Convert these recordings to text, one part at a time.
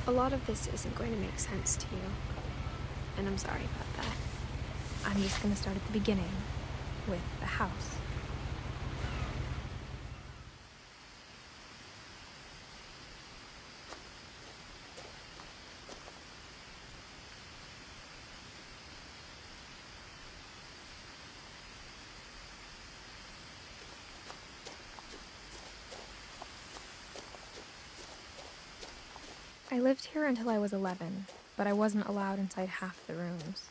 A lot of this isn't going to make sense to you, and I'm sorry about that. I'm just going to start at the beginning, with the house. I lived here until I was 11, but I wasn't allowed inside half the rooms.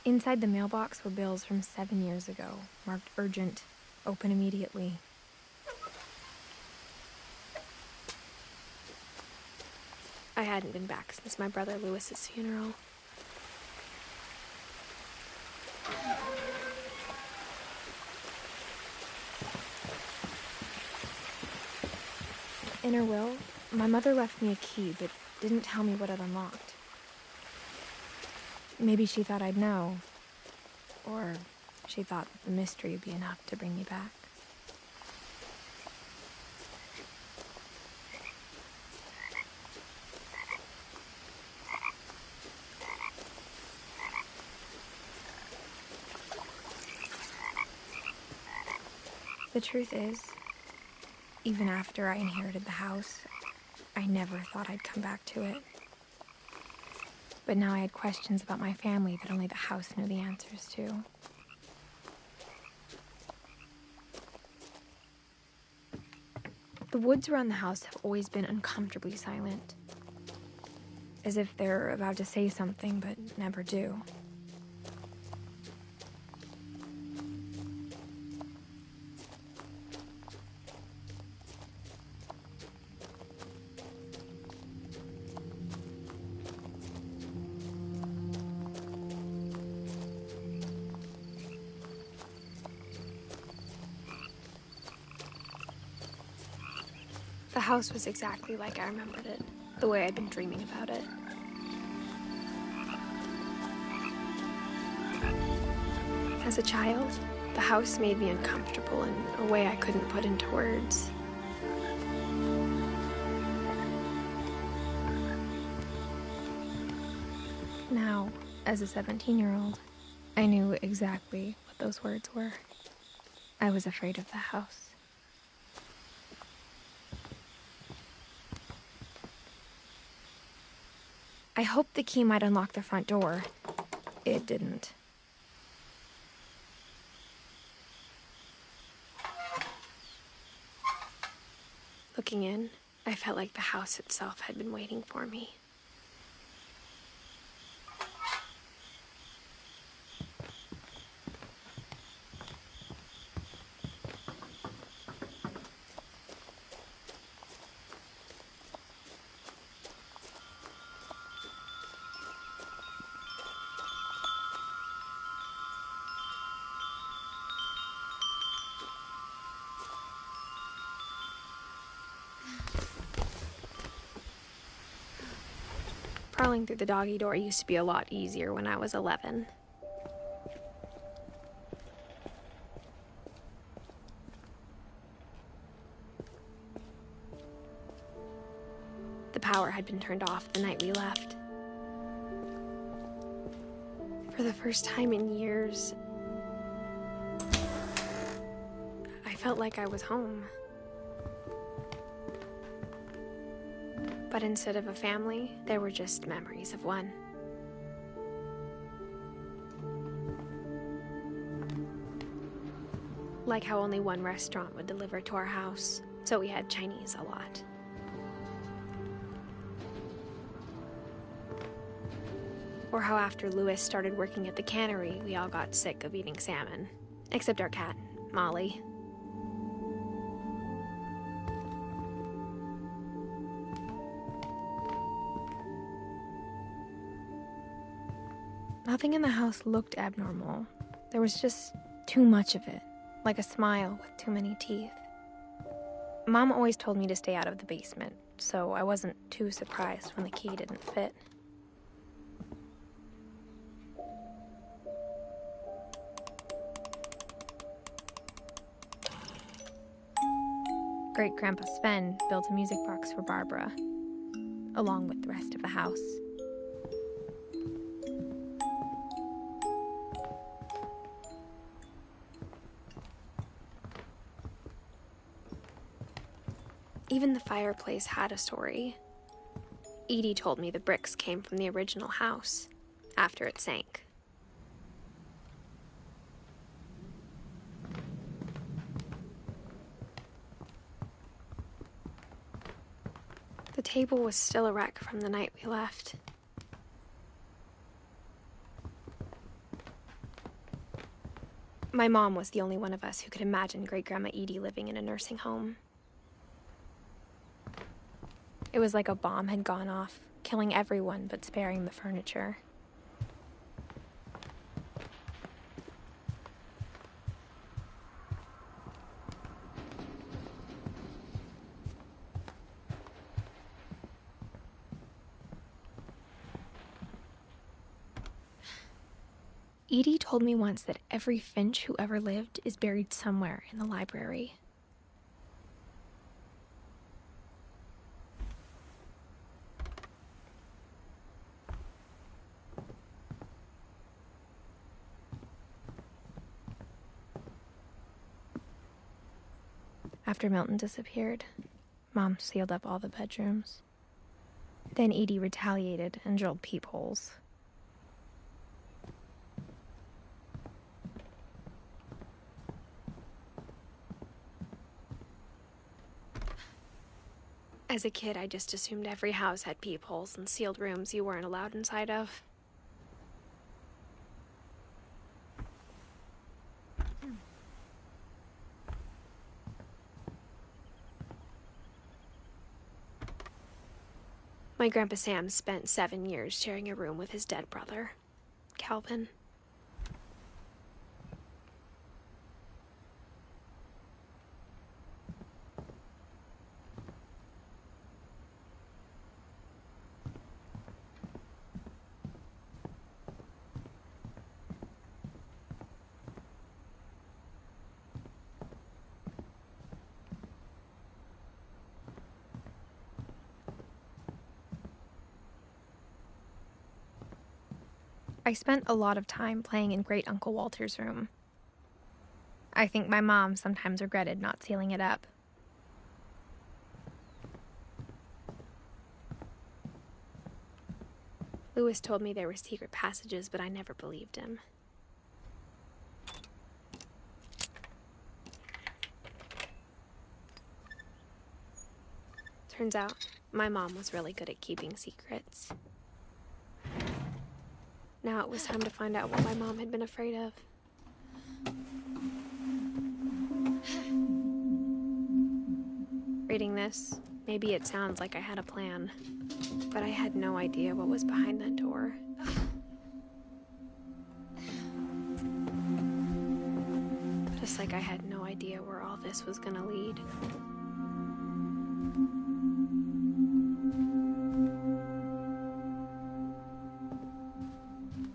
Inside the mailbox were bills from 7 years ago, marked urgent, open immediately. I hadn't been back since my brother Lewis's funeral. In her will, my mother left me a key, but didn't tell me what it unlocked. Maybe she thought I'd know, or she thought that the mystery would be enough to bring me back. The truth is, even after I inherited the house, I never thought I'd come back to it. But now I had questions about my family that only the house knew the answers to. The woods around the house have always been uncomfortably silent, as if they're about to say something but never do. The house was exactly like I remembered it, the way I'd been dreaming about it. As a child, the house made me uncomfortable in a way I couldn't put into words. Now, as a 17-year-old, I knew exactly what those words were. I was afraid of the house. I hoped the key might unlock the front door. It didn't. Looking in, I felt like the house itself had been waiting for me. Crawling through the doggy door used to be a lot easier when I was 11. The power had been turned off the night we left. For the first time in years, I felt like I was home. But instead of a family, there were just memories of one. Like how only one restaurant would deliver to our house, so we had Chinese a lot. Or how after Lewis started working at the cannery, we all got sick of eating salmon. Except our cat, Molly. Nothing in the house looked abnormal. There was just too much of it, like a smile with too many teeth. Mom always told me to stay out of the basement, so I wasn't too surprised when the key didn't fit. Great-Grandpa Sven built a music box for Barbara, along with the rest of the house. Even the fireplace had a story. Edie told me the bricks came from the original house, after it sank. The table was still a wreck from the night we left. My mom was the only one of us who could imagine Great-Grandma Edie living in a nursing home. It was like a bomb had gone off, killing everyone but sparing the furniture. Edie told me once that every Finch who ever lived is buried somewhere in the library. After Milton disappeared, Mom sealed up all the bedrooms. Then Edie retaliated and drilled peepholes. As a kid, I just assumed every house had peepholes and sealed rooms you weren't allowed inside of. My Grandpa Sam spent 7 years sharing a room with his dead brother, Calvin. I spent a lot of time playing in Great Uncle Walter's room. I think my mom sometimes regretted not sealing it up. Lewis told me there were secret passages, but I never believed him. Turns out, my mom was really good at keeping secrets. Now it was time to find out what my mom had been afraid of. Reading this, maybe it sounds like I had a plan, but I had no idea what was behind that door. Just like I had no idea where all this was gonna lead.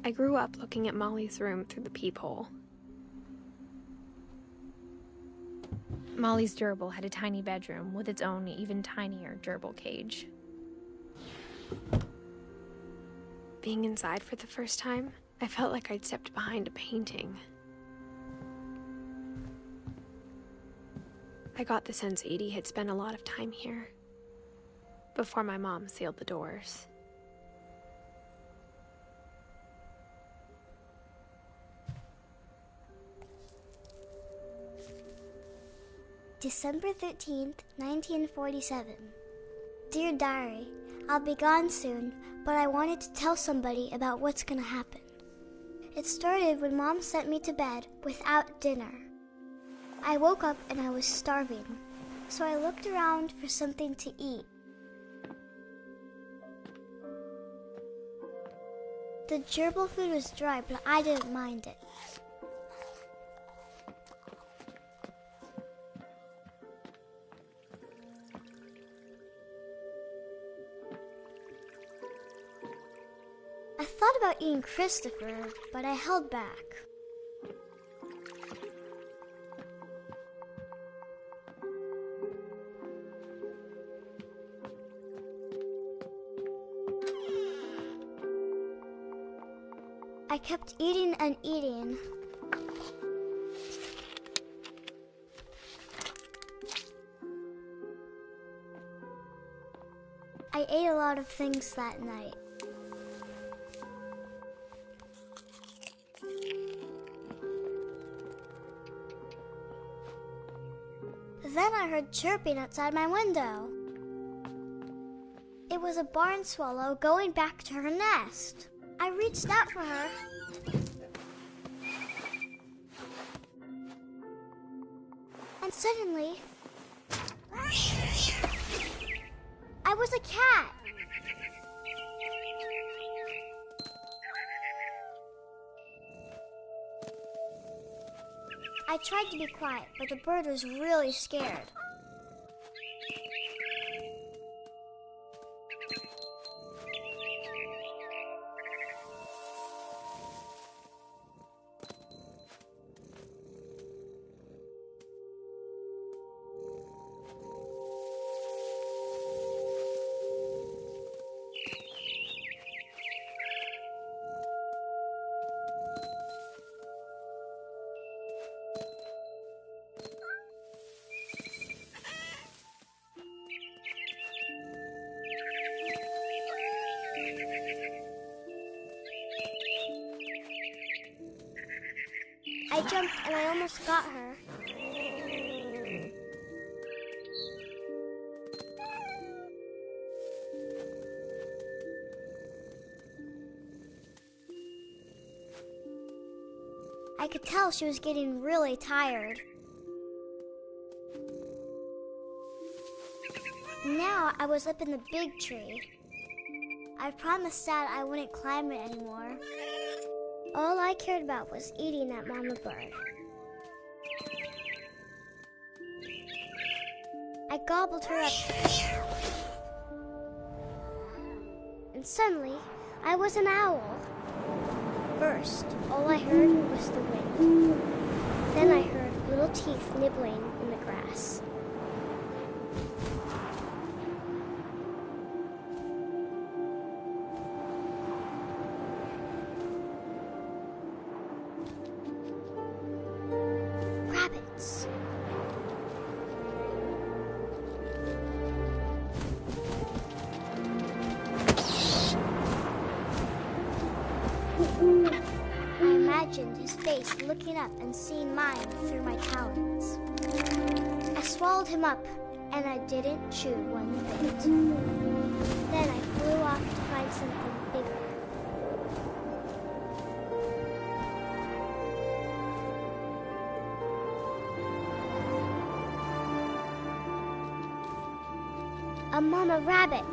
I grew up looking at Molly's room through the peephole. Molly's gerbil had a tiny bedroom with its own even tinier gerbil cage. Being inside for the first time, I felt like I'd stepped behind a painting. I got the sense Edie had spent a lot of time here, before my mom sealed the doors. December 13th, 1947. Dear Diary, I'll be gone soon, but I wanted to tell somebody about what's gonna happen. It started when Mom sent me to bed without dinner. I woke up and I was starving, so I looked around for something to eat. The gerbil food was dry, but I didn't mind it. I thought about eating Christopher, but I held back. I kept eating and eating. I ate a lot of things that night. Then I heard chirping outside my window. It was a barn swallow going back to her nest. I reached out for her. And suddenly, I was a cat. I tried to be quiet, but the bird was really scared. I jumped and I almost got her. I could tell she was getting really tired. Now I was up in the big tree. I promised Dad I wouldn't climb it anymore. All I cared about was eating that mama bird. I gobbled her up. And suddenly, I was an owl. First, all I heard was the wind. Then I heard little teeth nibbling in the grass. Rabbits. I imagined his face looking up and seeing mine through my talons. I swallowed him up, and I didn't chew one bit. Then I flew off to find something bigger. A mama rabbit.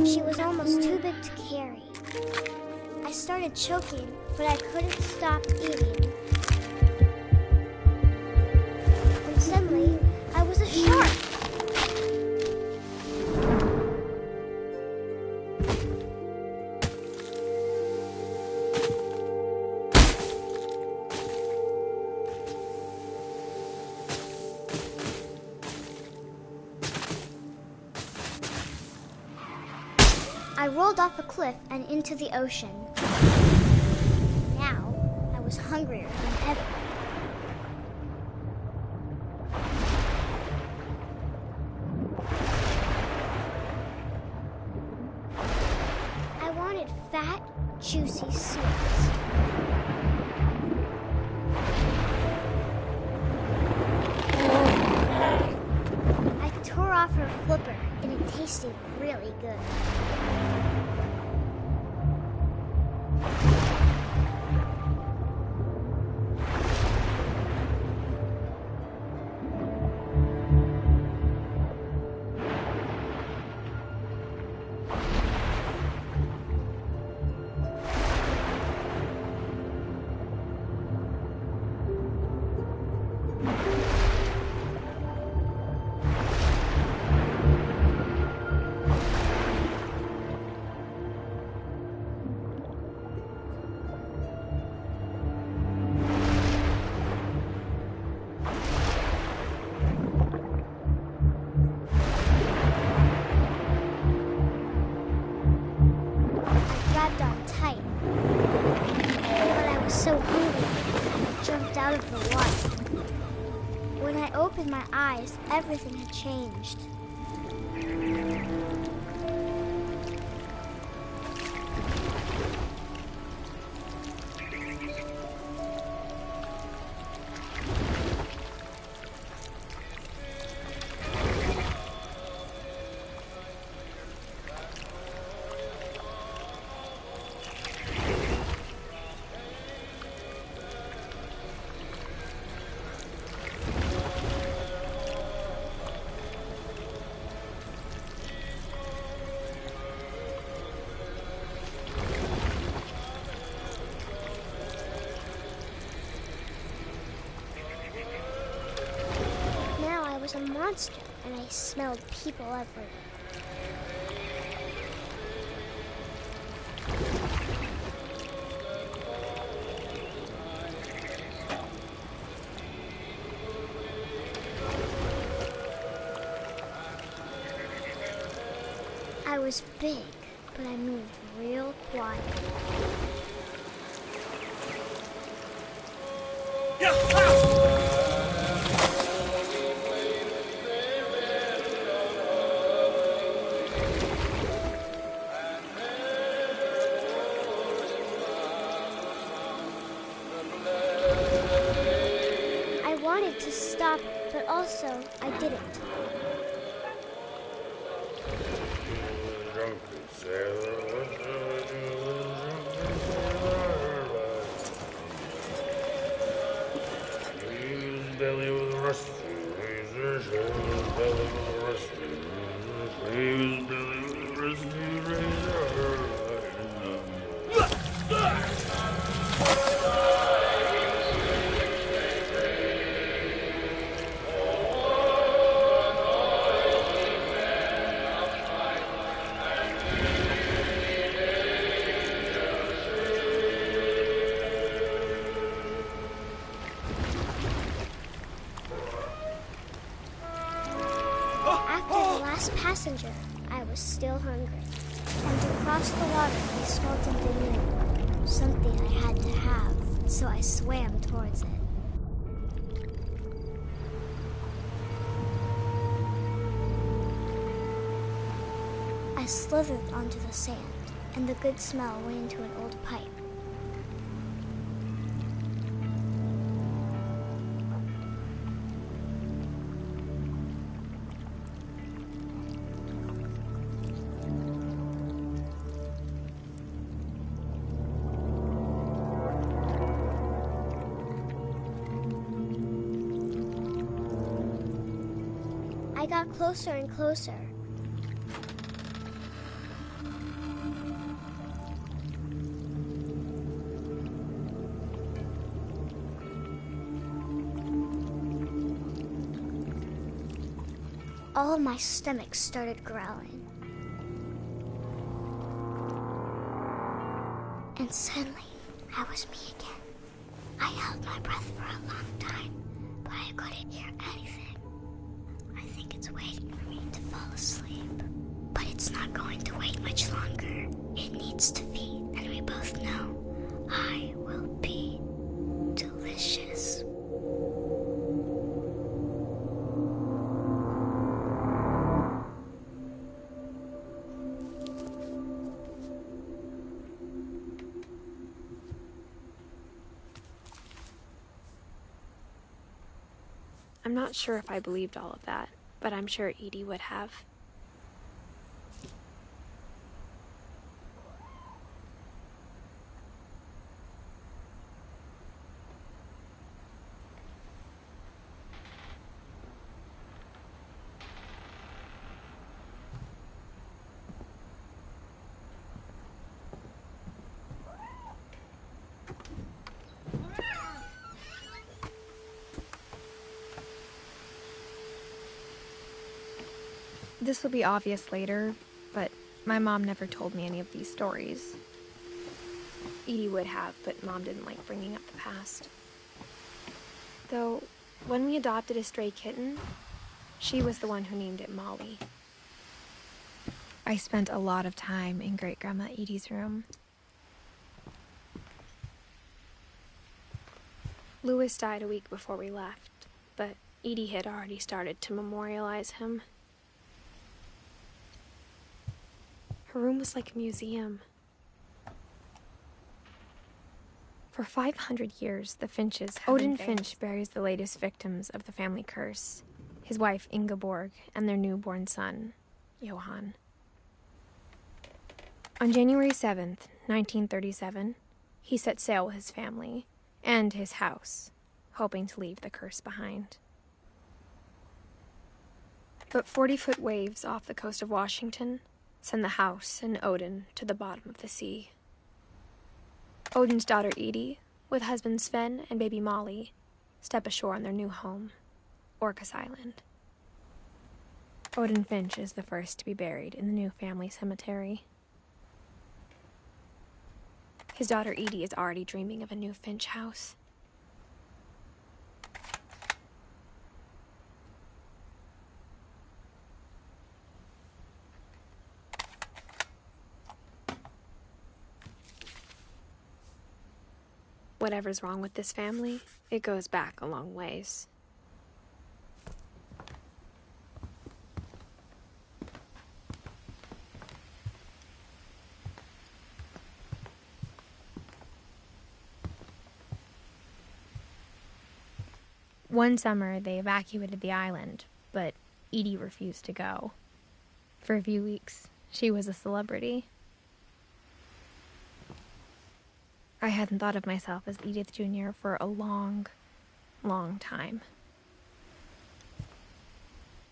She was almost too big to carry. I started choking, but I couldn't stop eating. And suddenly, I was a shark. I rolled off a cliff and into the ocean. Now, I was hungrier than ever. I wanted fat, juicy seals. I tore off her flipper, and it tasted really good. so hungry, I jumped out of the water. When I opened my eyes, everything had changed. I was a monster, and I smelled people everywhere. I was big, but I moved real quiet. I wanted to stop, but also I didn't. Passenger, I was still hungry, and across the water I smelled something new, something I had to have, so I swam towards it. I slithered onto the sand, and the good smell went into an old pipe. I got closer and closer. All of my stomach started growling. And suddenly, I was me again. I held my breath for a long time, but I couldn't hear anything. I think it's waiting for me to fall asleep. But it's not going to wait much longer. It needs to feed, and we both know I will be delicious. I'm not sure if I believed all of that, but I'm sure Edie would have. This will be obvious later, but my mom never told me any of these stories. Edie would have, but Mom didn't like bringing up the past. Though, when we adopted a stray kitten, she was the one who named it Molly. I spent a lot of time in Great-Grandma Edie's room. Louis died a week before we left, but Edie had already started to memorialize him. Her room was like a museum. For 500 years, the Finches have Odin Finch buries the latest victims of the family curse, his wife Ingeborg and their newborn son, Johann. On January 7th, 1937, he set sail with his family and his house, hoping to leave the curse behind. But 40-foot waves off the coast of Washington send the house and Odin to the bottom of the sea. Odin's daughter Edie, with husband Sven and baby Molly, step ashore on their new home, Orcas Island. Odin Finch is the first to be buried in the new family cemetery. His daughter Edie is already dreaming of a new Finch house. Whatever's wrong with this family, it goes back a long ways. One summer, they evacuated the island, but Edie refused to go. For a few weeks, she was a celebrity. I hadn't thought of myself as Edith Jr. for a long, long time.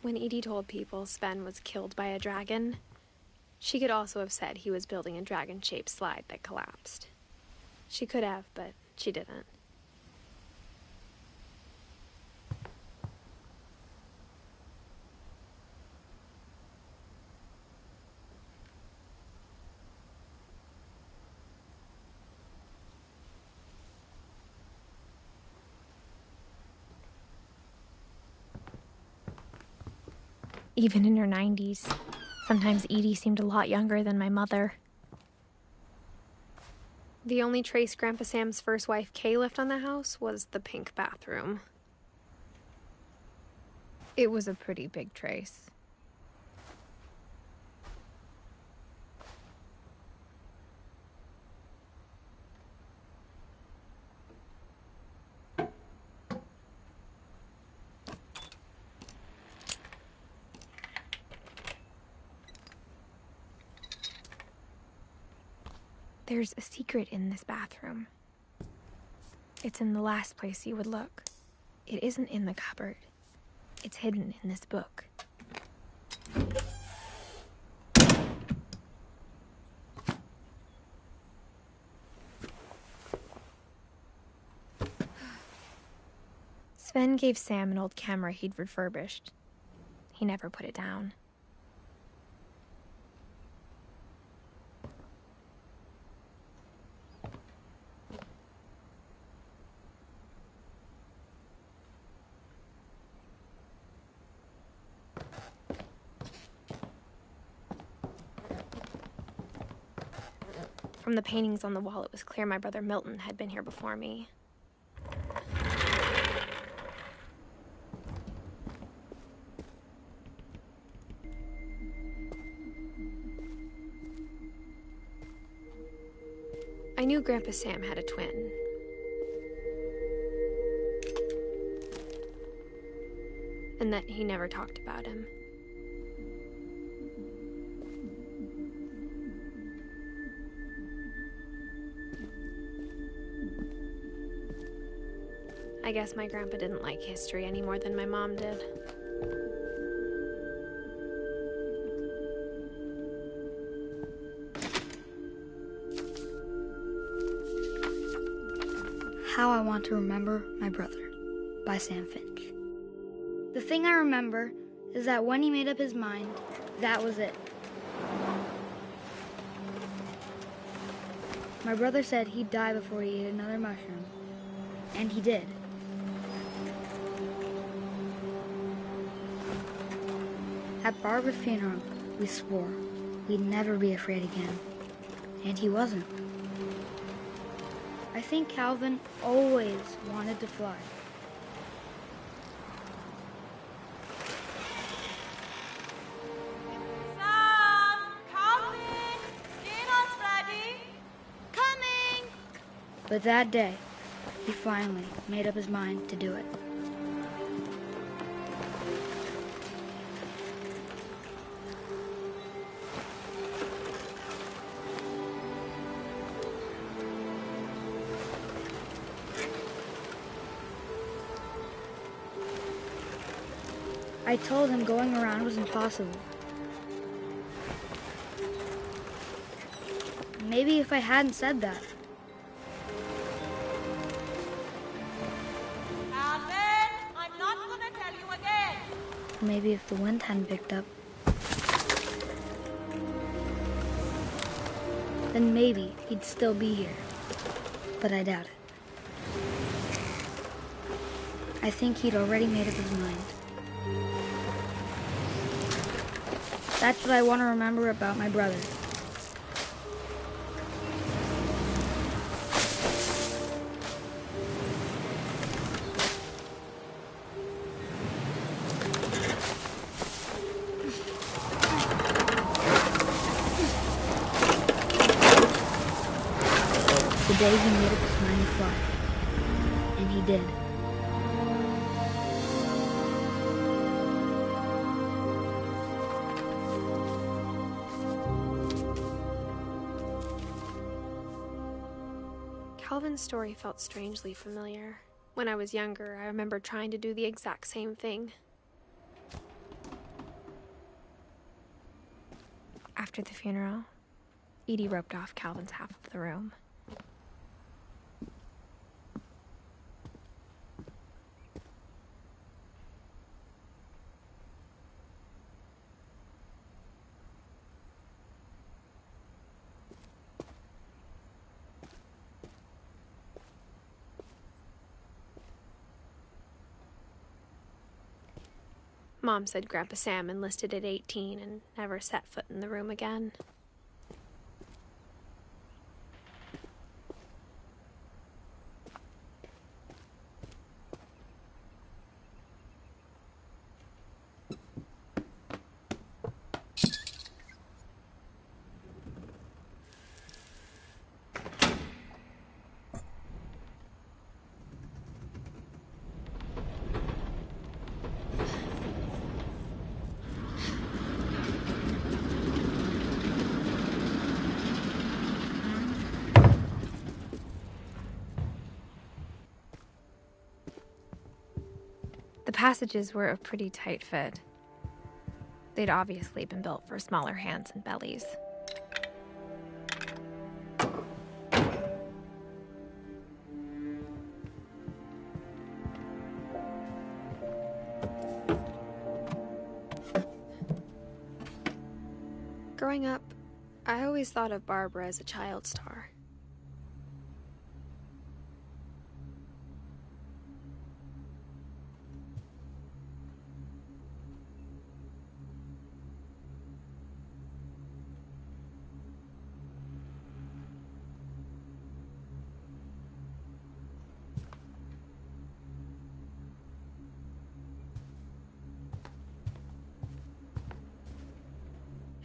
When Edie told people Sven was killed by a dragon, she could also have said he was building a dragon-shaped slide that collapsed. She could have, but she didn't. Even in her 90s, sometimes Edie seemed a lot younger than my mother. The only trace Grandpa Sam's first wife, Kay, left on the house was the pink bathroom. It was a pretty big trace. There's a secret in this bathroom. It's in the last place you would look. It isn't in the cupboard. It's hidden in this book. Sven gave Sam an old camera he'd refurbished. He never put it down. From the paintings on the wall, it was clear my brother Milton had been here before me. I knew Grandpa Sam had a twin. And that he never talked about him. I guess my grandpa didn't like history any more than my mom did. How I Want to Remember My Brother by Sam Finch. The thing I remember is that when he made up his mind, that was it. My brother said he'd die before he ate another mushroom, and he did. At Barbara's funeral, we swore we'd never be afraid again, and he wasn't. I think Calvin always wanted to fly. Sam! Calvin! Dinner's ready! Coming! But that day, he finally made up his mind to do it. I told him going around was impossible. Maybe if I hadn't said that, Calvin! I'm not gonna tell you again! maybe if the wind hadn't picked up, then maybe he'd still be here. But I doubt it. I think he'd already made up his mind. That's what I want to remember about my brother. The day he made up his mind to fly. And he did. Calvin's story felt strangely familiar. When I was younger, I remember trying to do the exact same thing. After the funeral, Edie roped off Calvin's half of the room. Mom said Grandpa Sam enlisted at 18 and never set foot in the room again. The passages were a pretty tight fit. They'd obviously been built for smaller hands and bellies. Growing up, I always thought of Barbara as a child star.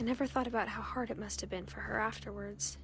I never thought about how hard it must have been for her afterwards.